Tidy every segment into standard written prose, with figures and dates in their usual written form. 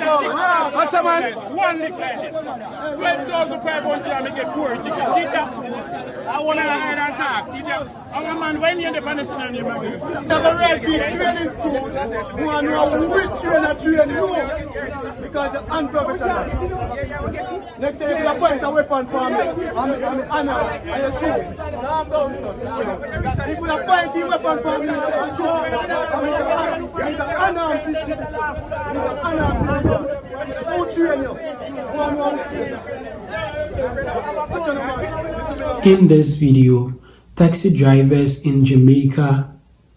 What's a man? One lick like this. 12,500 get poor ticket. I want to hide and talk. I'm a man when you're the Palestinian, you're my man. Never read the training school. Who are know which trainer train you. Because it's unprofessional. Next time you point a weapon for me, I'm honor, I assure. If you point a weapon for me, I'm sure. He's an unarmed system. He's an unarmed system. Who train you? Who are know? In this video, taxi drivers in Jamaica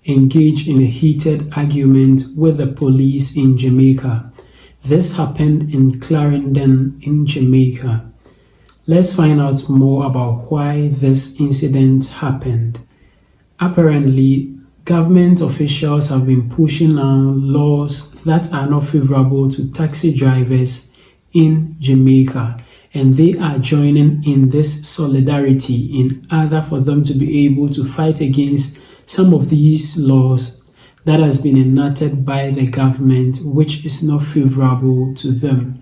engaged in a heated argument with the police in Jamaica. This happened in Clarendon in Jamaica. Let's find out more about why this incident happened. Apparently, government officials have been pushing out laws that are not favorable to taxi drivers in Jamaica, and they are joining in this solidarity in order for them to be able to fight against some of these laws that has been enacted by the government, which is not favorable to them.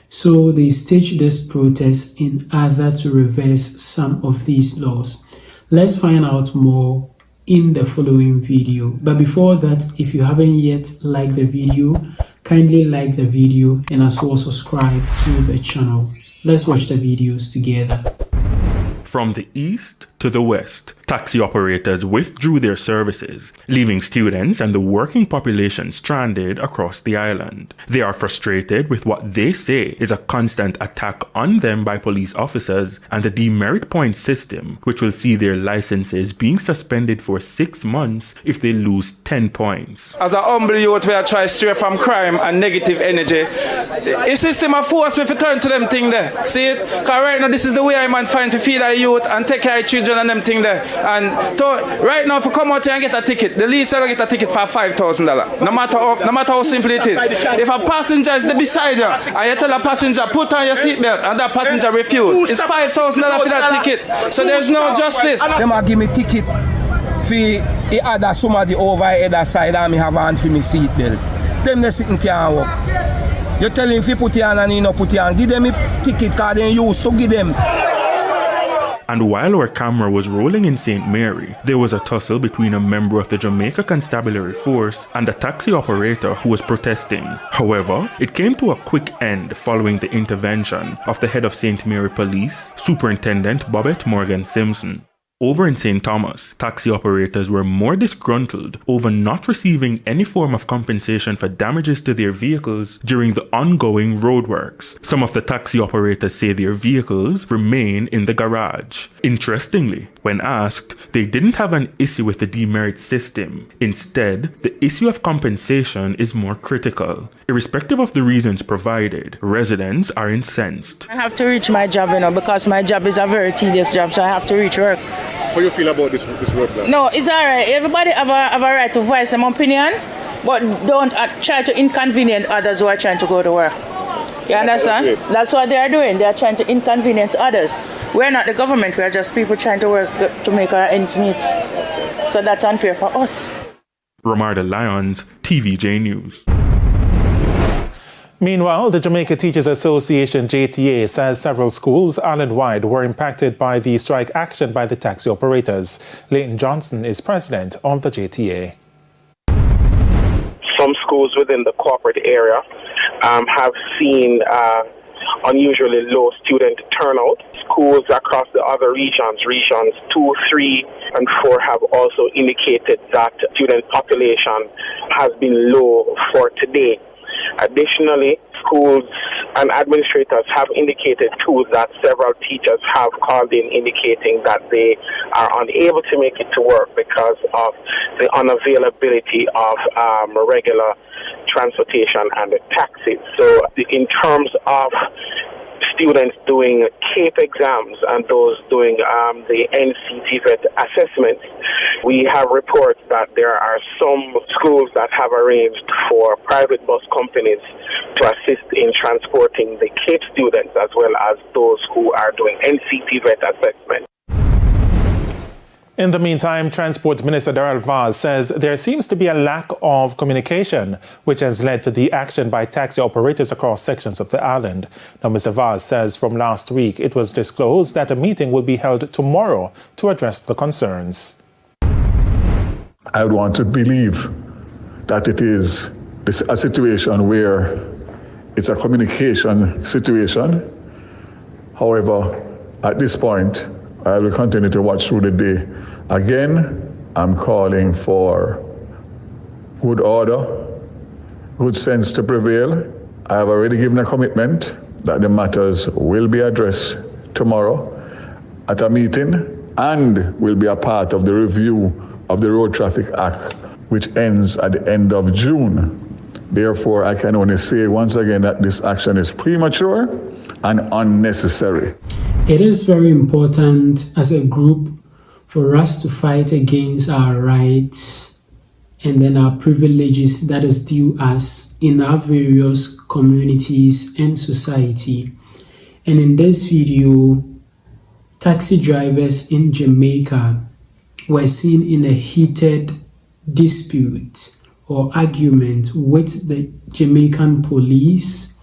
So they staged this protest in order to reverse some of these laws. Let's find out more in the following video. But before that, if you haven't yet liked the video, kindly like the video and as well subscribe to the channel. Let's watch the videos together. From the east to the west, taxi operators withdrew their services, leaving students and the working population stranded across the island. They are frustrated with what they say is a constant attack on them by police officers and the demerit point system, which will see their licenses being suspended for 6 months if they lose 10 points. As a humble youth, we are trying to stray from crime and negative energy. The system of force me to turn to them thing there. See it? Because right now this is the way I'm find to feed our youth and take care of children and them thing there. And right now, if you come out here and get a ticket, the least I get a ticket for $5,000. No matter how simple it is. If a passenger is beside you and you tell a passenger put on your seatbelt and that passenger refuse, it's $5,000 for that ticket. So there's no justice. Them a give me ticket for the other somebody over the other side and me have on for me seatbelt. Them they sitting can't walk. You tell him if you put it on and he not put it on, give them a ticket because they used to give them. And while our camera was rolling in St. Mary, there was a tussle between a member of the Jamaica Constabulary Force and a taxi operator who was protesting. However, it came to a quick end following the intervention of the head of St. Mary Police, Superintendent Bobette Morgan Simpson. Over in St. Thomas, taxi operators were more disgruntled over not receiving any form of compensation for damages to their vehicles during the ongoing roadworks. Some of the taxi operators say their vehicles remain in the garage. Interestingly, when asked, they didn't have an issue with the demerit system. Instead, the issue of compensation is more critical. Irrespective of the reasons provided, residents are incensed. I have to reach my job, because my job is a very tedious job, so I have to reach work. How do you feel about this work now? No, it's all right. Everybody have a right to voice their opinion, but don't try to inconvenience others who are trying to go to work. You understand? That's what they are doing. They are trying to inconvenience others. We're not the government. We are just people trying to work to make our ends meet. So that's unfair for us. Romarda Lyons, TVJ News. Meanwhile, the Jamaica Teachers Association, JTA, says several schools island-wide were impacted by the strike action by the taxi operators. Leighton Johnson is president of the JTA. Some schools within the corporate area have seen unusually low student turnout. Schools across the other regions 2, 3, and 4 have also indicated that student population has been low for today. Additionally, schools and administrators have indicated too that several teachers have called in indicating that they are unable to make it to work because of the unavailability of regular transportation and the taxis. So in terms of students doing CAPE exams and those doing the NCT vet assessments, we have reports that there are some schools that have arranged for private bus companies to assist in transporting the CAPE students as well as those who are doing NCT vet assessments. In the meantime, Transport Minister Darrell Vaz says there seems to be a lack of communication, which has led to the action by taxi operators across sections of the island. Now, Mr. Vaz says from last week it was disclosed that a meeting will be held tomorrow to address the concerns. I would want to believe that it is a situation where it's a communication situation. However, at this point, I will continue to watch through the day. Again, I'm calling for good order, good sense to prevail. I have already given a commitment that the matters will be addressed tomorrow at a meeting and will be a part of the review of the Road Traffic Act, which ends at the end of June. Therefore, I can only say once again that this action is premature and unnecessary. It is very important as a group for us to fight against our rights and then our privileges that is due us in our various communities and society. And in this video, taxi drivers in Jamaica were seen in a heated dispute or argument with the Jamaican police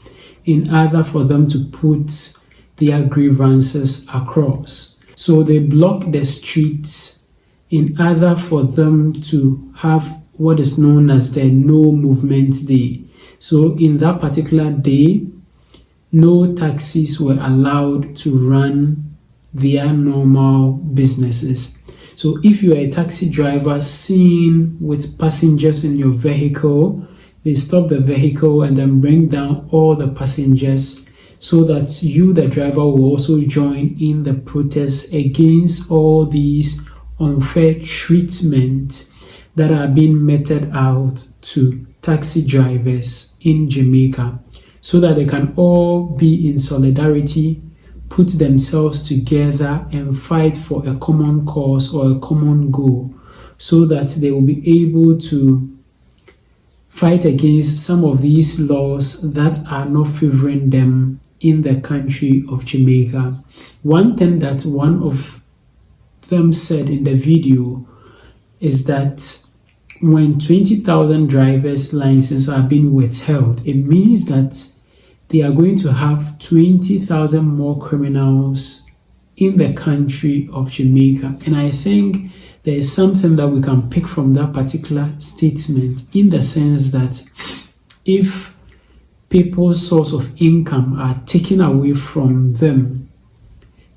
in order for them to put their grievances across. So they blocked the streets in order for them to have what is known as the No Movement Day. So in that particular day, no taxis were allowed to run their normal businesses. So if you are a taxi driver seen with passengers in your vehicle, they stop the vehicle and then bring down all the passengers so that you, the driver, will also join in the protest against all these unfair treatment that are being meted out to taxi drivers in Jamaica, so that they can all be in solidarity, put themselves together and fight for a common cause or a common goal, so that they will be able to fight against some of these laws that are not favoring them in the country of Jamaica. One thing that one of them said in the video is that when 20,000 drivers' licenses are being withheld, it means that they are going to have 20,000 more criminals in the country of Jamaica. And I think there is something that we can pick from that particular statement, in the sense that if people's source of income are taken away from them,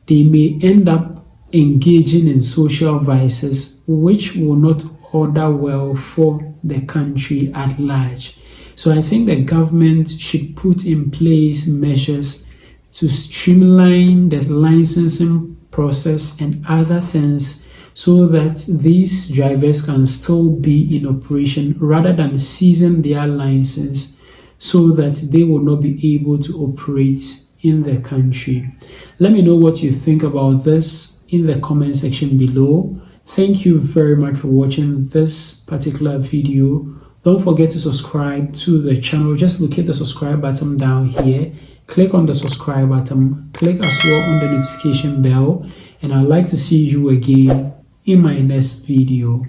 they may end up engaging in social vices which will not order well for the country at large. So I think the government should put in place measures to streamline the licensing process and other things, so that these drivers can still be in operation rather than seizing their license, so that they will not be able to operate in the country. Let me know what you think about this in the comment section below. Thank you very much for watching this particular video. Don't forget to subscribe to the channel. Just locate the subscribe button down here. Click on the subscribe button. Click as well on the notification bell. And I'd like to see you again in my next video.